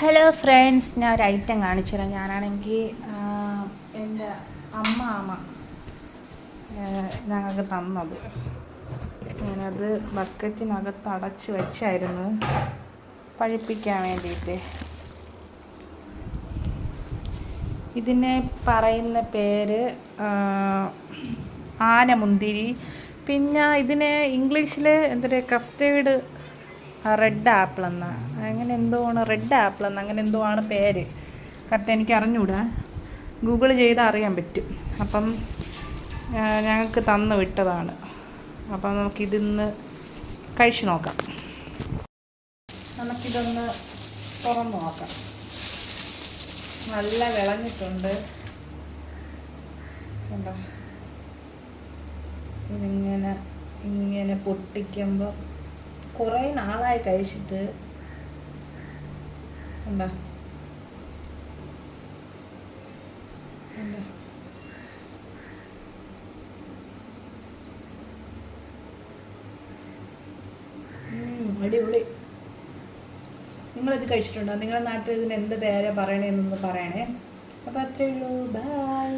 Hello friends, ഞാൻ ഒരു item കാണിച്ചു തരാം. ഞാനാണെങ്കിൽ എൻ്റെ അമ്മ ഞങ്ങൾക്ക് തന്നത്. ഞാനത് ബക്കറ്റിനകത്ത് അടച്ച് വെച്ചായിരുന്നു പഴുപ്പിക്കാൻ വേണ്ടിയിട്ട്. ഇതിനെ പറയുന്ന പേര് ആനമുന്തിരി. പിന്നെ ഇതിന് ഇംഗ്ലീഷിൽ എന്തൊരു കസ്റ്റേർഡ് റെഡ് ആപ്പിൾ എന്നാ, അങ്ങനെ എന്തോ ആണ്, റെഡ് ആപ്പിൾ എന്ന് അങ്ങനെ എന്തോ ആണ് പേര്. കറക്റ്റ് എനിക്ക് അറിഞ്ഞൂടാ, ഗൂഗിൾ ചെയ്താൽ അറിയാൻ പറ്റും. അപ്പം ഞങ്ങൾക്ക് തന്നു വിട്ടതാണ്. അപ്പം നമുക്കിതിന്ന് കഴിച്ച് നോക്കാം. നമുക്കിതൊന്ന് തുറന്ന് നോക്കാം. നല്ല വിളഞ്ഞിട്ടുണ്ട്. കണ്ടോ, ഇങ്ങനെ പൊട്ടിക്കുമ്പോൾ കുറേ നാളായി കഴിച്ചിട്ട്. കണ്ടോ അടിപൊളി. നിങ്ങളിത് കഴിച്ചിട്ടുണ്ടോ? നിങ്ങളുടെ നാട്ടിൽ ഇതിന് എന്ത് പേരാ പറയണേന്നൊന്ന് പറയണേ. അപ്പോൾ അത്രയേ ഉള്ളൂ. ബൈ.